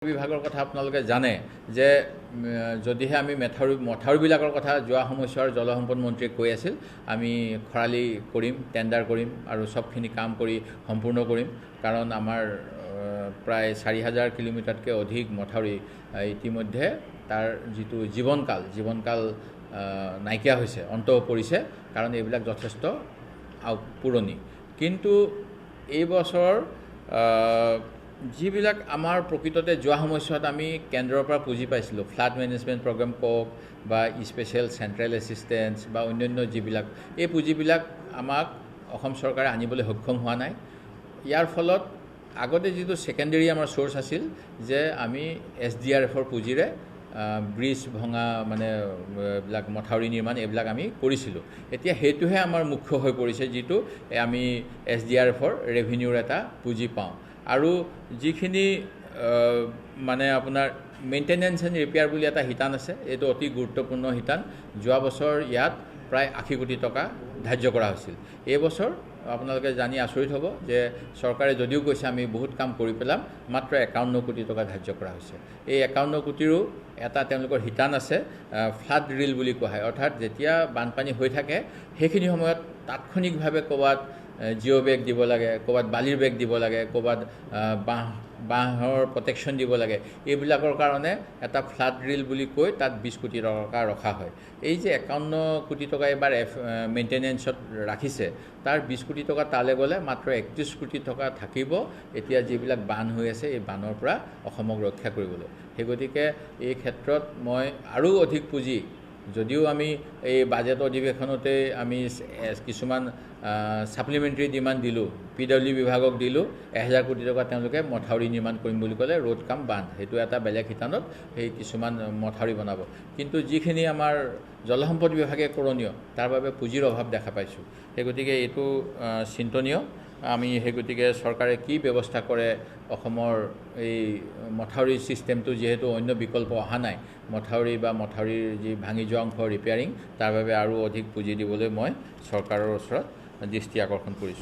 বিভাগৰ কথা আপোনালোকে জানে যে যদিহে আমি মথাউৰিবিলাকৰ কথা যোৱা সময়ছোৱাৰ জলসম্পদ মন্ত্ৰীয়ে কৈ আছিল আমি খৰালি কৰিম টেণ্ডাৰ কৰিম আৰু সবখিনি কাম কৰি সম্পূৰ্ণ কৰিম কাৰণ আমাৰ প্ৰায় ৪,০০০ কিলোমিটাৰতকৈ অধিক মথাউৰি ইতিমধ্যে তাৰ যিটো জীৱনকাল নাইকিয়া হৈছে অন্ত পৰিছে কাৰণ এইবিলাক যথেষ্ট পুৰণি কিন্তু এই বছৰ যিবিলাক আমাৰ প্ৰকৃততে যোৱা সময়ছোৱাত আমি কেন্দ্ৰৰ পৰা পুঁজি পাইছিলোঁ ফ্লাড মেনেজমেণ্ট প্ৰগ্ৰাম কওক বা স্পেচিয়েল চেণ্ট্ৰেল এছিষ্টেঞ্চ বা অন্যান্য যিবিলাক এই পুঁজিবিলাক আমাক অসম চৰকাৰে আনিবলৈ সক্ষম হোৱা নাই ইয়াৰ ফলত আগতে যিটো ছেকেণ্ডেৰী আমাৰ চ'ৰ্চ আছিল যে আমি SDRFৰ পুঁজিৰে ব্ৰিজ ভঙা মানে এইবিলাক মথাউৰি নিৰ্মাণ এইবিলাক আমি কৰিছিলোঁ এতিয়া সেইটোহে আমাৰ মুখ্য হৈ পৰিছে যিটো আমি SDRFৰ ৰেভিনিউৰ এটা পুঁজি পাওঁ আৰু যিখিনি মানে আপোনাৰ মেইনটেনেন্স এণ্ড ৰিপেয়াৰ বুলি এটা শিতান আছে এইটো অতি গুৰুত্বপূৰ্ণ শিতান যোৱা বছৰ ইয়াত প্ৰায় ৮০ কোটি টকা ধাৰ্য কৰা হৈছিল এই বছৰ আপোনালোকে জানি আচৰিত হ'ব যে চৰকাৰে যদিও কৈছে আমি বহুত কাম কৰি পেলাম মাত্ৰ ৫১ কোটি টকা ধাৰ্য কৰা হৈছে এই ৫১ কোটিৰো এটা তেওঁলোকৰ শিতান আছে ফ্লাড ড্ৰিল বুলি কোৱা হয় অৰ্থাৎ যেতিয়া বানপানী হৈ থাকে সেইখিনি সময়ত তাৎক্ষণিকভাৱে ক'ৰবাত জিঅ' বেগ দিব লাগে ক'ৰবাত বালিৰ বেগ দিব লাগে ক'ৰবাত বাঁহৰ প্ৰটেকশ্যন দিব লাগে এইবিলাকৰ কাৰণে এটা ফ্লাড ড্ৰিল বুলি কৈ তাত ২০ কোটি টকা ৰখা হয় এই যে ৫১ কোটি টকা এবাৰ মেইনটেনেন্সত ৰাখিছে তাৰ ২০ কোটি টকা তালৈ গ'লে মাত্ৰ ৩১ কোটি টকা থাকিব এতিয়া যিবিলাক বান হৈ আছে এই বানৰ পৰা অসমক ৰক্ষা কৰিবলৈ সেই গতিকে এই ক্ষেত্ৰত মই আৰু অধিক পুঁজি যদিও আমি এই বাজেট অধিৱেশনতে আমি কিছুমান ছাপ্লিমেণ্টাৰী ডিমাণ্ড দিলোঁ PW বিভাগক দিলোঁ ১,০০০ কোটি টকা তেওঁলোকে মথাউৰি নিৰ্মাণ কৰিম বুলি ক'লে ৰোড কাম বান্ধ সেইটো এটা বেলেগ শিতানত সেই কিছুমান মথাউৰি বনাব কিন্তু যিখিনি আমাৰ জলসম্পদ বিভাগে কৰণীয় তাৰ বাবে পুঁজিৰ অভাৱ দেখা পাইছোঁ সেই গতিকে এইটো চিন্তনীয় আমি সেই গতিকে চৰকাৰে কি ব্যৱস্থা কৰে অসমৰ এই মথাউৰি ছিষ্টেমটো যিহেতু অন্য বিকল্প অহা নাই মথাউৰিৰ যি ভাঙি যোৱা অংশ ৰিপেয়াৰিং তাৰ বাবে আৰু অধিক পুঁজি দিবলৈ মই চৰকাৰৰ ওচৰত দৃষ্টি আকৰ্ষণ কৰিছোঁ